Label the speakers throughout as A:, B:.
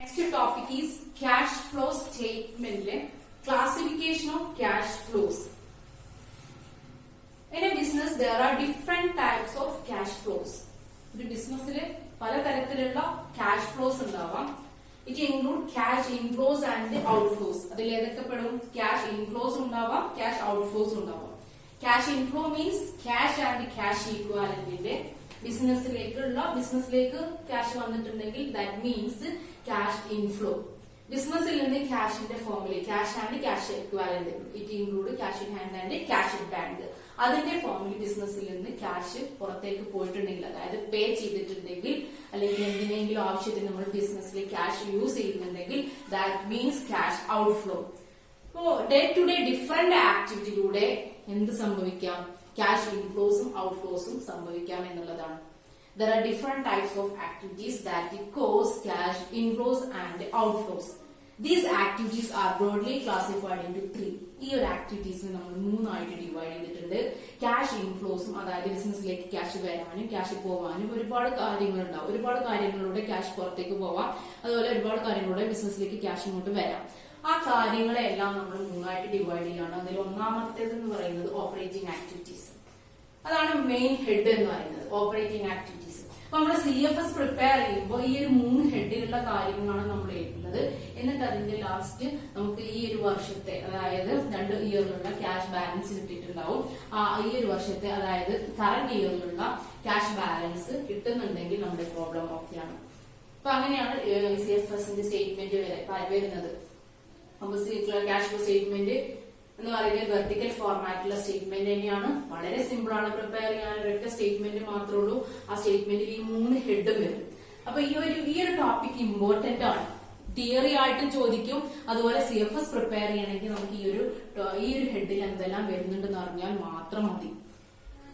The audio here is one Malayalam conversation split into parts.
A: Next topic is cash flow statement. Classification of cash flows. In a business, there are different types of cash flows. ഒരു ബിസിനസ്സിൽ പലതരത്തിലുള്ള ക്യാഷ് ഫ്ലോസ് ഉണ്ടാവാം. It include cash inflows and outflows. അതിൽ ഏതൊക്കെ പെടും? ക്യാഷ് ഇൻഫ്ലോസ് ഉണ്ടാവാം, ക്യാഷ് ഔട്ട്ഫ്ലോസ് ഉണ്ടാവാം. Cash inflow means cash and cash ഈക്വാലന്റിന്റെ ബിസിനസ്സിലേക്ക് ക്യാഷ് വന്നിട്ടുണ്ടെങ്കിൽ ദാറ്റ് മീൻസ് ക്യാഷ് ഇൻഫ്ലോ. ബിസിനസ്സിൽ നിന്ന് ക്യാഷിന്റെ ഫോമില് cash and cash equivalent, it include cash in hand and cash in bank. അതിന്റെ ഫോമിൽ ബിസിനസ്സിൽ നിന്ന് ക്യാഷ് പുറത്തേക്ക് പോയിട്ടുണ്ടെങ്കിൽ, അതായത് പേ ചെയ്തിട്ടുണ്ടെങ്കിൽ, അല്ലെങ്കിൽ എന്തിനെങ്കിലും ആവശ്യത്തിന് നമ്മൾ ബിസിനസ്സിൽ ക്യാഷ് യൂസ് ചെയ്യുന്നുണ്ടെങ്കിൽ that means cash outflow. Day to day different ആക്ടിവിറ്റിയിലൂടെ എന്ത് സംഭവിക്കാം? ക്യാഷ് ഇൻഫ്ലോസും ഔട്ട്ഫ്ലോസും സംഭവിക്കാം എന്നുള്ളതാണ്. There are different types of activities that cause cash inflows and outflows. These activities are broadly classified into three. ഈ ഒരു ആക്ടിവിറ്റീസിനെ നമ്മൾ മൂന്നായിട്ട് ഡിവൈഡ് ചെയ്തിട്ടുണ്ട്. ക്യാഷ് ഇൻഫ്ലോസും, അതായത് ബിസിനസ്സിലേക്ക് ക്യാഷ് വരാനും ക്യാഷ് പോവാനും ഒരുപാട് കാര്യങ്ങളുണ്ടാവും. ഒരുപാട് കാര്യങ്ങളിലൂടെ ക്യാഷ് പുറത്തേക്ക് പോവാം, അതുപോലെ ഒരുപാട് കാര്യങ്ങളിലൂടെ ബിസിനസ്സിലേക്ക് ക്യാഷ് ഇങ്ങോട്ട് വരാം. ആ കാര്യങ്ങളെല്ലാം നമ്മൾ മൂന്നായിട്ട് ഡിവൈഡ് ചെയ്യാണ്. അതിൽ ഒന്നാമത്തേത് എന്ന് പറയുന്നത് ഓപ്പറേറ്റിംഗ് ആക്ടിവിറ്റീസ്. അതാണ് മെയിൻ ഹെഡ് എന്ന് പറയുന്നത്, ഓപ്പറേറ്റിംഗ് ആക്ടിവിറ്റീസ്. അപ്പൊ നമ്മൾ CFS പ്രിപ്പയർ ചെയ്യുമ്പോൾ ഈ ഒരു 3 ഹെഡിലുള്ള കാര്യങ്ങളാണ് നമ്മൾ എഴുതുന്നത്. എന്നിട്ട് അതിന്റെ ലാസ്റ്റ് നമുക്ക് ഈ ഒരു വർഷത്തെ, അതായത് 2 ഇയറിലുള്ള ക്യാഷ് ബാലൻസ് കിട്ടിയിട്ടുണ്ടാവും. ഈ ഒരു വർഷത്തെ, അതായത് കറന്റ് ഇയറിലുള്ള ക്യാഷ് ബാലൻസ് കിട്ടുന്നുണ്ടെങ്കിൽ നമ്മുടെ പ്രോബ്ലം ഓക്കെയാണ്. അപ്പൊ അങ്ങനെയാണ് CFSന്റെ സ്റ്റേറ്റ്മെന്റ് വരുന്നത്. അപ്പൊ ക്യാഷ് ഫ്ലോ സ്റ്റേറ്റ്മെന്റ് എന്ന് പറയുന്നത് വെർട്ടിക്കൽ ഫോർമാറ്റിലുള്ള സ്റ്റേറ്റ്മെന്റ് തന്നെയാണ്. വളരെ സിമ്പിൾ ആണ് പ്രിപ്പയർ ചെയ്യാൻ. ഒരൊറ്റ സ്റ്റേറ്റ്മെന്റ് മാത്രമേ ഉള്ളൂ. ആ സ്റ്റേറ്റ്മെന്റിൽ ഈ 3 ഹെഡും വരും. അപ്പൊ ഈ ഒരു ടോപ്പിക് ഇമ്പോർട്ടന്റ് ആണ്. തിയറി ആയിട്ടും ചോദിക്കും. അതുപോലെ CFS പ്രിപ്പയർ ചെയ്യണമെങ്കിൽ നമുക്ക് ഈ ഒരു ഹെഡിൽ എന്തെല്ലാം വരുന്നുണ്ടെന്ന് അറിഞ്ഞാൽ മാത്രം മതി.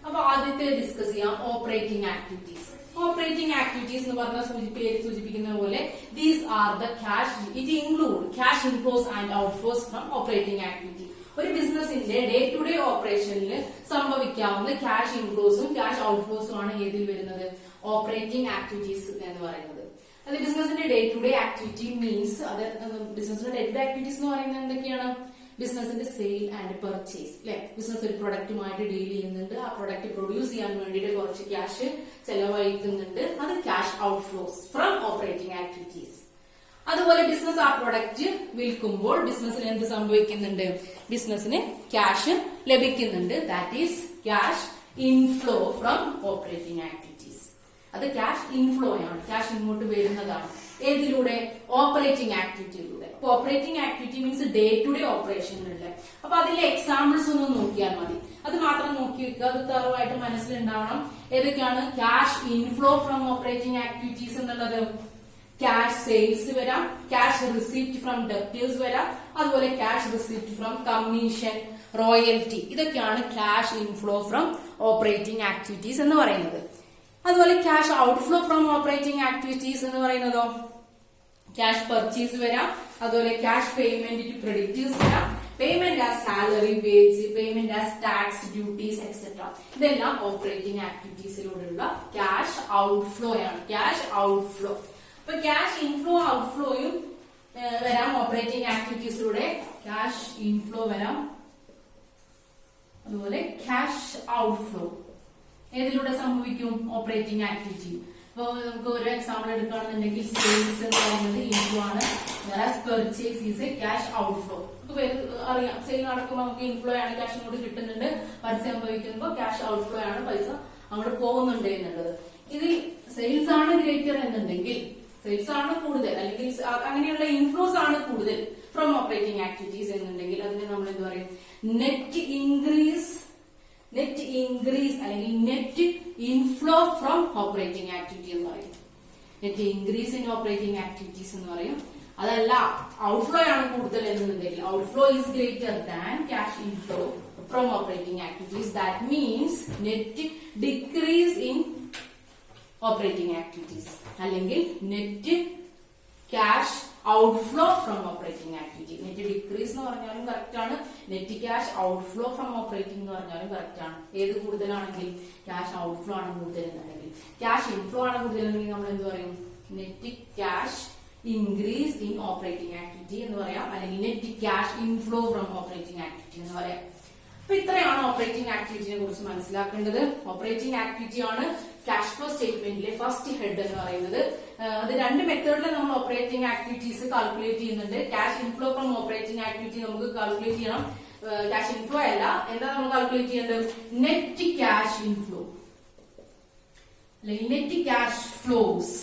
A: അപ്പൊ ആദ്യത്തെ ഡിസ്കസ് ചെയ്യാം ഓപ്പറേറ്റിംഗ് ആക്ടിവിറ്റീസ്. ഓപ്പറേറ്റിംഗ് ആക്ടിവിറ്റീസ് എന്ന് പറഞ്ഞ പേര് സൂചിപ്പിക്കുന്ന പോലെ these are the cash, it include cash inflows and outflows from operating activity. ഒരു ബിസിനസിന്റെ ഡേ ടു ഡേ ഓപ്പറേഷനിൽ സംഭവിക്കാവുന്ന ക്യാഷ് ഇൻഫ്ലോസും ക്യാഷ് ഔട്ട്ഫ്ലോസും ആണ് ഏതിൽ വരുന്നത്? ഓപ്പറേറ്റിംഗ് ആക്ടിവിറ്റീസ് എന്ന് പറയുന്നത്. അത് ബിസിനസിന്റെ day to day activity means, അത് ബിസിനസിന്റെ ഡേ ടു ഡേ ആക്ടിവിറ്റീസ് എന്ന് പറയുന്നത് എന്തൊക്കെയാണ്? ബിസിനസിന്റെ സെയിൽ ആൻഡ് പർച്ചേസ്, അല്ലെ? ബിസിനസ് ഒരു പ്രൊഡക്റ്റുമായിട്ട് ഡീൽ ചെയ്യുന്നുണ്ട്. ആ പ്രൊഡക്റ്റ് പ്രൊഡ്യൂസ് ചെയ്യാൻ വേണ്ടിയിട്ട് കുറച്ച് ക്യാഷ് ചെലവഴിക്കുന്നുണ്ട്. അത് cash outflows from operating activities. അതുപോലെ ബിസിനസ് ആ പ്രൊഡക്റ്റ് വിൽക്കുമ്പോൾ ബിസിനസ്സിന് എന്ത് സംഭവിക്കുന്നുണ്ട്? ബിസിനസ്സിന് ക്യാഷ് ലഭിക്കുന്നുണ്ട്. That is cash inflow from operating activities. അത് ക്യാഷ് ഇൻഫ്ലോ ആണ്, ക്യാഷ് ഇങ്ങോട്ട് വരുന്നതാണ്. ഏതിലൂടെ? ഓപ്പറേറ്റിംഗ് ആക്ടിവിറ്റിയിലൂടെ. അപ്പൊ operating activity means day to day ഓപ്പറേഷനിലുള്ള. അപ്പൊ അതിലെ എക്സാമ്പിൾസ് ഒന്ന് നോക്കിയാൽ മതി. അത് മാത്രം നോക്കി വെക്കുക, അത് തറവായിട്ട് മനസ്സിലുണ്ടാവണം. ഏതൊക്കെയാണ് cash inflow from operating activities എന്നുള്ളത്? ക്യാഷ് സെയിൽസ് വരാം, ക്യാഷ് റിസീപ്റ്റ് ഫ്രം ഡെപ്റ്റേഴ്സ് വരാം, അതുപോലെ cash receipt from commission, royalty. ഇതൊക്കെയാണ് cash inflow from operating activities എന്ന് പറയുന്നത്. അതുപോലെ cash outflow from operating activities എന്ന് പറയുന്നതോ ക്യാഷ് പർച്ചേസ് വരാം, അതുപോലെ ക്യാഷ് പേയ്മെന്റ് ടു ക്രെഡിറ്റേഴ്സ് വരാം, payment as salary, wage, payment as tax, duties etcetera. ഇതെല്ലാം ഓപ്പറേറ്റിംഗ് ആക്ടിവിറ്റീസിലൂടെയുള്ള ക്യാഷ് ഔട്ട്ഫ്ലോ ആണ്. Cash outflow. അപ്പൊ ക്യാഷ് ഇൻഫ്ലോ ഔട്ട്ഫ്ലോയും വരാം ഓപ്പറേറ്റിംഗ് ആക്ടിവിറ്റീസിലൂടെ. ക്യാഷ് ഇൻഫ്ലോ വരാം, അതുപോലെ ക്യാഷ് ഔട്ട്ഫ്ലോ ഏതിലൂടെ സംഭവിക്കും? Operating activity. അപ്പൊ നമുക്ക് ഒരു എക്സാമ്പിൾ എടുക്കുകയാണെന്നുണ്ടെങ്കിൽ സെയിൽസ് എന്ന് പറയുന്നത് ഇൻഫ്ലോ ആണ്, purchase is A cash outflow. അറിയാം, സെയിൽ നടക്കുമ്പോൾ നമുക്ക് ഇൻഫ്ലോ ആണ്, ക്യാഷ് ഇങ്ങോട്ട് കിട്ടുന്നുണ്ട്. പൈസ സംഭവിക്കുമ്പോൾ ക്യാഷ് ഔട്ട്ഫ്ലോ ആണ്, പൈസ അങ്ങോട്ട് പോകുന്നുണ്ട് എന്നുള്ളത്. ഇതിൽ സെയിൽസ് ആണ് ഗ്രേറ്റർ എന്നുണ്ടെങ്കിൽ, സെയിൽസ് ആണ് കൂടുതൽ, അല്ലെങ്കിൽ അങ്ങനെയുള്ള ഇൻഫ്ലോസ് ആണ് കൂടുതൽ ഫ്രം ഓപ്പറേറ്റിംഗ് ആക്ടിവിറ്റീസ് എന്നുണ്ടെങ്കിൽ അതിനെ നമ്മൾ എന്ത് പറയും? നെറ്റ് ഇൻക്രീസ് അല്ലെങ്കിൽ net inflow from operating activity എന്ന് പറയും. Net increase in operating activities എന്ന് പറയും. അതല്ല ഔട്ട്ഫ്ലോ ആണ് കൂടുതൽ എന്നുണ്ടെങ്കിൽ, outflow is greater than cash inflow from operating activities, that means net decrease in operating activities, അല്ലെങ്കിൽ net cash outflow from operating activity. Net decrease എന്ന് പറഞ്ഞാലും കറക്റ്റ് ആണ്, net cash outflow from operating എന്ന് പറഞ്ഞാലും കറക്റ്റ് ആണ്. ഏത് കൂടുതലാണെങ്കിൽ? ക്യാഷ് ഔട്ട്ഫ്ലോ ആണ് കൂടുതൽ എന്നുണ്ടെങ്കിൽ. ക്യാഷ് ഇൻഫ്ലോ ആണ് കൂടുതലെങ്കിൽ നമ്മൾ എന്ത് പറയും? Net cash increase in operating activity എന്ന് പറയാം, അല്ലെങ്കിൽ net cash inflow from operating activity എന്ന് പറയാം. അപ്പൊ ഇത്രയാണ് ഓപ്പറേറ്റിംഗ് ആക്ടിവിറ്റിനെ കുറിച്ച് മനസ്സിലാക്കേണ്ടത്. ഓപ്പറേറ്റിംഗ് ആക്ടിവിറ്റി ആണ് ക്യാഷ് ഫ്ലോ സ്റ്റേറ്റ്മെന്റിലെ ഫസ്റ്റ് ഹെഡ് എന്ന് പറയുന്നത്. അത് രണ്ട് മെത്തേഡിൽ നമ്മൾ ഓപ്പറേറ്റിംഗ് ആക്ടിവിറ്റീസ് കാൽക്കുലേറ്റ് ചെയ്യുന്നുണ്ട്. Cash inflow from operating activity നമുക്ക് കാൽക്കുലേറ്റ് ചെയ്യണം. ക്യാഷ് ഇൻഫ്ലോ അല്ല, എന്താ നമ്മൾ കാൽക്കുലേറ്റ് ചെയ്യേണ്ടത്? നെറ്റ് ക്യാഷ് ഇൻഫ്ലോ അല്ലെങ്കിൽ net cash flows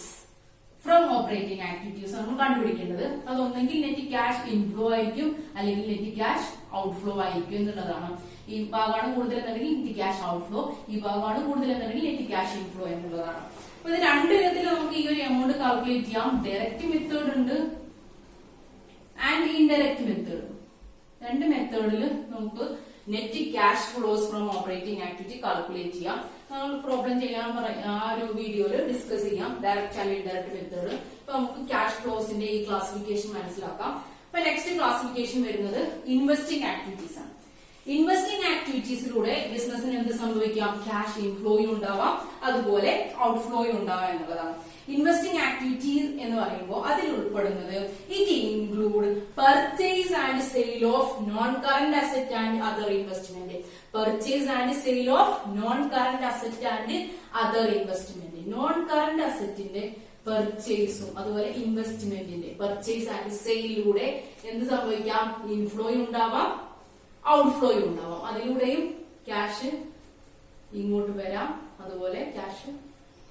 A: from operating activities നമ്മൾ കണ്ടുപിടിക്കേണ്ടത്. അതൊന്നെങ്കിൽ നെറ്റ് ക്യാഷ് ഇൻഫ്ലോ ആയിരിക്കും, അല്ലെങ്കിൽ നെറ്റ് ക്യാഷ് ഔട്ട്ഫ്ലോ ആയിരിക്കും എന്നുള്ളതാണ്. ഈ ഭാഗമാണ് കൂടുതൽ എന്നുണ്ടെങ്കിൽ നെറ്റ് ക്യാഷ് ഔട്ട്ഫ്ലോ, ഈ ഭാഗമാണ് കൂടുതൽ എന്നുണ്ടെങ്കിൽ നെറ്റ് ക്യാഷ് ഇൻഫ്ലോ എന്നുള്ളതാണ്. അപ്പൊ ഇത് രണ്ട് വിധത്തിൽ നമുക്ക് ഈ ഒരു എമൗണ്ട് കാൽക്കുലേറ്റ് ചെയ്യാം. ഡയറക്റ്റ് മെത്തേഡ് ഉണ്ട് ആൻഡ് ഇൻഡയറക്റ്റ് മെത്തേഡ്. രണ്ട് മെത്തേഡിൽ നമുക്ക് net cash flows from operating activity calculate ചെയ്യാം. നമ്മൾ പ്രോബ്ലം ചെയ്യാൻ ആ ഒരു വീഡിയോയിൽ ഡിസ്കസ് ചെയ്യാം, ഡയറക്റ്റ് ആൻഡ് ഇൻഡയറക്റ്റ് മെത്തേഡ്. ഇപ്പൊ നമുക്ക് ക്യാഷ് ഫ്ലോസിന്റെ ഈ ക്ലാസിഫിക്കേഷൻ മനസ്സിലാക്കാം. അപ്പൊ നെക്സ്റ്റ് ക്ലാസിഫിക്കേഷൻ വരുന്നത് ഇൻവെസ്റ്റിംഗ് ആക്ടിവിറ്റീസ് ആണ്. ഇൻവെസ്റ്റിംഗ് ആക്ടിവിറ്റീസിലൂടെ ബിസിനസിന് എന്ത് സംഭവിക്കാം? ക്യാഷ് ഇൻഫ്ലോയും ഉണ്ടാവാം, അതുപോലെ ഔട്ട്ഫ്ലോയും ഉണ്ടാവാം എന്നുള്ളതാണ്. ഇൻവെസ്റ്റിംഗ് ആക്ടിവിറ്റീസ് എന്ന് പറയുമ്പോൾ അതിൽ ഉൾപ്പെടുന്നത് it include purchase and sale of non current asset and other investment. Purchase and sale of non current asset and other investment. Non current അസറ്റിന്റെ പർച്ചേസും അതുപോലെ ഇൻവെസ്റ്റ്മെന്റിന്റെ പർച്ചേസ് ആൻഡ് സെയിലിലൂടെ എന്ത് സംഭവിക്കാം? ഇൻഫ്ലോയും ഉണ്ടാവാം, ഔട്ട്ഫ്ലോയും ഉണ്ടാവാം. അതിലൂടെയും ക്യാഷ് ഇങ്ങോട്ട് വരാം, അതുപോലെ ക്യാഷ്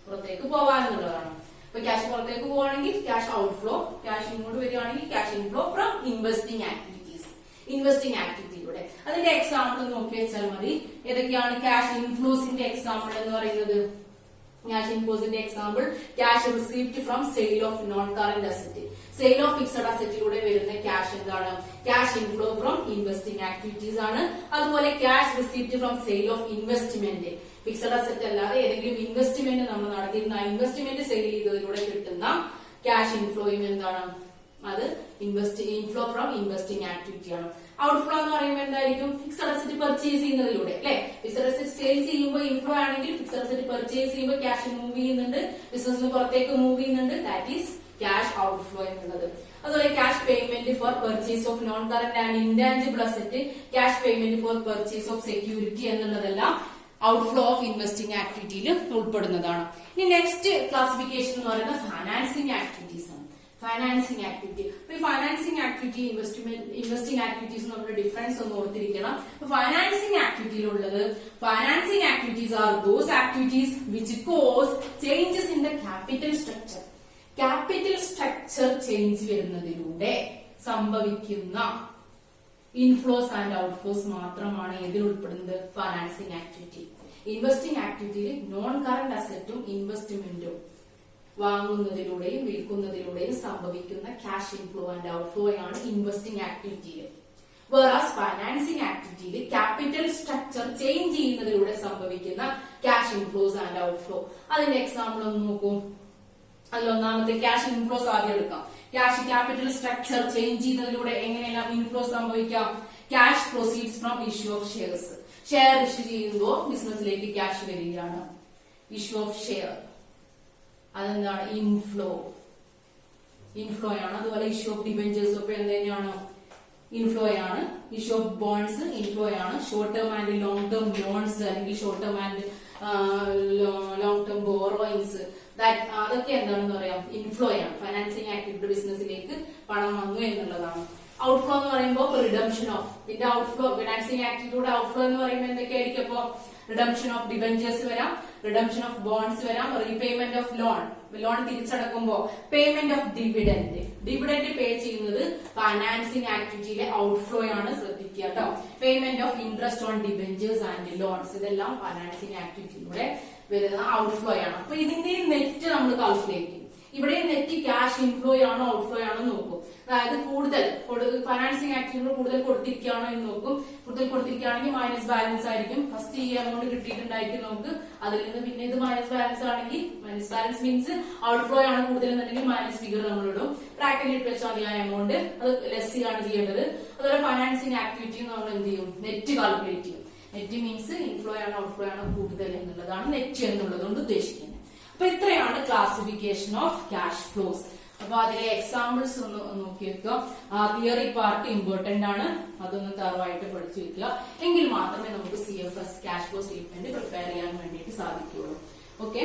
A: പുറത്തേക്ക് പോവാനുള്ളതാണ്. അപ്പൊ ക്യാഷ് പുറത്തേക്ക് പോവാണെങ്കിൽ ക്യാഷ് ഔട്ട്ഫ്ലോ, ക്യാഷ് ഇങ്ങോട്ട് വരികയാണെങ്കിൽ cash inflow from investing activities. Investing ആക്ടിവിറ്റിയിലൂടെ അതിന്റെ എക്സാമ്പിൾ നോക്കി വെച്ചാൽ മതി. ഏതൊക്കെയാണ് ക്യാഷ് ഇൻഫ്ലോസിന്റെ എക്സാമ്പിൾ എന്ന് പറയുന്നത്? ക്യാഷ് ഇൻഫ്ലോസിന്റെ example cash received from sale of non current asset. Sale of fixed അസറ്റിലൂടെ വരുന്ന ക്യാഷ് എന്താണ്? Cash inflow from investing activities ആണ്. അതുപോലെ cash received from sale of investment, fixed asset അല്ലാതെ ഏതെങ്കിലും ഇൻവെസ്റ്റ്മെന്റ് നമ്മൾ നടത്തിയിരുന്ന ഇൻവെസ്റ്റ്മെന്റ് സെയിൽ ചെയ്തതിലൂടെ കിട്ടുന്ന ക്യാഷ് ഇൻഫ്ലോയും എന്താണ്? അത് ഇൻഫ്ലോ ഫ്രം ഇൻവെസ്റ്റിംഗ് ആക്ടിവിറ്റി ആണ്. ഔട്ട്ഫ്ലോ എന്ന് പറയുമ്പോൾ എന്തായിരിക്കും? ഫിക്സഡ് അസറ്റ് പർച്ചേസ് ചെയ്യുന്നതിലൂടെ, അല്ലെ? ഫിക്സഡ് അസറ്റ് സെയിൽസ് ചെയ്യുമ്പോൾ ഇൻഫ്ലോ ആണെങ്കിൽ ഫിക്സഡ് അസറ്റ് പർച്ചേസ് ചെയ്യുമ്പോൾ ക്യാഷ് മൂവ് ചെയ്യുന്നുണ്ട്, ബിസിനസിന് പുറത്തേക്ക് മൂവ് ചെയ്യുന്നുണ്ട്. ദാറ്റ് ഈസ് ക്യാഷ് ഔട്ട്ഫ്ലോ എന്നുള്ളത്. അതുപോലെ cash payment for purchase of non current and intangible asset, cash payment for purchase of security എന്നുള്ളതെല്ലാം ഔട്ട്ഫ്ലോ ഓഫ് ഇൻവെസ്റ്റിംഗ് ആക്ടിവിറ്റിയിൽ ഉൾപ്പെടുന്നതാണ്. ഇനി നെക്സ്റ്റ് ക്ലാസിഫിക്കേഷൻ എന്ന് പറയുന്നത് ഫൈനാൻസിംഗ് ആക്ടിവിറ്റീസ് ആണ്. Financing activity. അപ്പൊ ഈ ഫൈനാൻസിംഗ് ആക്ടിവിറ്റി ഇൻവെസ്റ്റിംഗ് ആക്ടിവിറ്റീസ് നമ്മുടെ ഡിഫറൻസ് ഒന്ന് ഓർത്തിരിക്കണം. ഫൈനാൻസിംഗ് ആക്ടിവിറ്റിയിലുള്ളത് financing activities are those activities which cause changes in the capital structure. Capital structure change വരുന്നതിലൂടെ സംഭവിക്കുന്ന ഇൻഫ്ലോസ് ആൻഡ് ഔട്ട്ഫ്ലോസ് മാത്രമാണ് ഇതിൽ ഉൾപ്പെടുന്നത്? Financing activity. ഇൻവെസ്റ്റിംഗ് ആക്ടിവിറ്റിയിൽ നോൺ കറന്റ് അസറ്റും ഇൻവെസ്റ്റ്മെന്റും വാങ്ങുന്നതിലൂടെയും വിൽക്കുന്നതിലൂടെയും സംഭവിക്കുന്ന ക്യാഷ് ഇൻഫ്ലോ ആൻഡ് ഔട്ട്ഫ്ലോ ആണ് ഇൻവെസ്റ്റിംഗ് ആക്ടിവിറ്റിയിൽ. വേറാസ് ഫൈനാൻസിംഗ് ആക്ടിവിറ്റിയിൽ ക്യാപിറ്റൽ സ്ട്രക്ചർ ചേഞ്ച് ചെയ്യുന്നതിലൂടെ സംഭവിക്കുന്ന ക്യാഷ് ഇൻഫ്ലോസ് ആൻഡ് ഔട്ട്ഫ്ലോ. അതിന്റെ എക്സാമ്പിൾ ഒന്ന് നോക്കൂ. അതിലൊന്നാമത്തെ ക്യാഷ് ഇൻഫ്ലോസ് ആദ്യം എടുക്കാം. ക്യാഷ് ക്യാപിറ്റൽ സ്ട്രക്ചർ ചേഞ്ച് ചെയ്യുന്നതിലൂടെ എങ്ങനെയെല്ലാം ഇൻഫ്ലോസ് സംഭവിക്കാം? Cash proceeds from issue of shares. Share issue ചെയ്യുമ്പോൾ ബിസിനസ്സിലേക്ക് ക്യാഷ് വരികയാണ്. ഇഷ്യൂ ഓഫ് ഷെയർ അതെന്താണ്? ഇൻഫ്ലോ ആണ്. അതുപോലെ ഇഷ്യൂ ഓഫ് ഡിബെഞ്ചേഴ്സ് ഒക്കെ എന്ത് തന്നെയാണ്? ഇൻഫ്ലോ ആണ്. ഇഷ്യൂ ഓഫ് ബോൺസ് ഇൻഫ്ലോ ആണ്. Short term and long term loans അല്ലെങ്കിൽ short term and long term borrowings, അതൊക്കെ എന്താണെന്ന് പറയാം? ഇൻഫ്ലോ ആണ്. ഫൈനാൻസിംഗ് ആക്ടിവിറ്റി ബിസിനസ്സിലേക്ക് പണം വന്നു എന്നുള്ളതാണ്. ഔട്ട്ഫ്ലോ എന്ന് പറയുമ്പോൾ റിഡംഷൻ ഓഫ് ഇതിന്റെ ഔട്ട്ഫ്ലോ ഫിനാൻസിംഗ് ആക്ടിവിറ്റിയുടെ ഔട്ട്ഫ്ലോ എന്ന് പറയുമ്പോൾ എന്തൊക്കെയായിരിക്കും? അപ്പോ റിഡംഷൻ ഓഫ് ഡിബെഞ്ചേഴ്സ് വരാം, റിഡംഷൻ ഓഫ് ബോൺസ് വരാം, റീപേയ്മെന്റ് ഓഫ് ലോൺ തിരിച്ചടക്കുമ്പോൾ പേയ്മെന്റ് ഓഫ് ഡിവിഡന്റ് പേ ചെയ്യുന്നത് ഫൈനാൻസിംഗ് ആക്ടിവിറ്റിയിലെ ഔട്ട്ഫ്ലോ ആണ്. ശ്രദ്ധിക്കുക കേട്ടോ. Payment of interest on debentures and loans ഇതെല്ലാം ഫൈനാൻസിംഗ് ആക്ടിവിറ്റിയിലൂടെ വരുന്ന ഔട്ട്ഫ്ലോ ആണ്. അപ്പൊ ഇതിന്റെ നെറ്റ് നമ്മൾ കാൽക്കുലേറ്റ് ചെയ്യും. ഇവിടെ നെറ്റ് ക്യാഷ് ഇൻഫ്ലോ ആണോ ഔട്ട്ഫ്ലോ ആണോ നോക്കും. അതായത് കൂടുതൽ ഫൈനാൻസിംഗ് ആക്ടിവിറ്റി കൂടുതൽ കൊടുത്തിരിക്കുകയാണോ എന്ന് നോക്കും. കൂടുതൽ കൊടുത്തിരിക്കുകയാണെങ്കിൽ മൈനസ് ബാലൻസ് ആയിരിക്കും. ഫസ്റ്റ് ഈ എമൗണ്ട് കിട്ടിയിട്ടുണ്ടായിരിക്കും നമുക്ക്. അതിൽ നിന്ന് പിന്നെ ഇത് മൈനസ് ബാലൻസ് ആണെങ്കിൽ മൈനസ് ബാലൻസ് മീൻസ് ഔട്ട്ഫ്ലോ ആണ് കൂടുതൽ എന്നുണ്ടെങ്കിൽ മൈനസ് ഫിഗർ നമ്മൾ ഇടും. ബ്രാക്കറ്റിൽ ഇട്ട് വെച്ചാൽ മതി ആ എമൗണ്ട്. അത് ലെസ് ആണ് ചെയ്യേണ്ടത്. അതുപോലെ ഫൈനാൻസിംഗ് ആക്ടിവിറ്റി നമ്മൾ എന്ത് ചെയ്യും? നെറ്റ് കാൽക്കുലേറ്റ് ചെയ്യും. നെറ്റ് മീൻസ് ഇൻഫ്ലോ ആണ് ഔട്ട്ഫ്ലോ ആണ് കൂടുതൽ എന്നുള്ളതാണ് നെറ്റ് എന്നുള്ളത് കൊണ്ട് ഉദ്ദേശിക്കുന്നത്. അപ്പൊ ഇത്രയാണ് ക്ലാസിഫിക്കേഷൻ ഓഫ് ക്യാഷ് ഫ്ലോസ്. അപ്പൊ അതിലെ എക്സാമ്പിൾസ് ഒന്ന് നോക്കി വെക്കുക. തിയറി പാർട്ട് ഇമ്പോർട്ടന്റ് ആണ്, അതൊന്ന് തറവായിട്ട് പഠിച്ചു വെക്കുക. എങ്കിൽ മാത്രമേ നമുക്ക് CFS cash flow statement prepare ചെയ്യാൻ വേണ്ടിയിട്ട് സാധിക്കുകയുള്ളൂ. ഓക്കെ.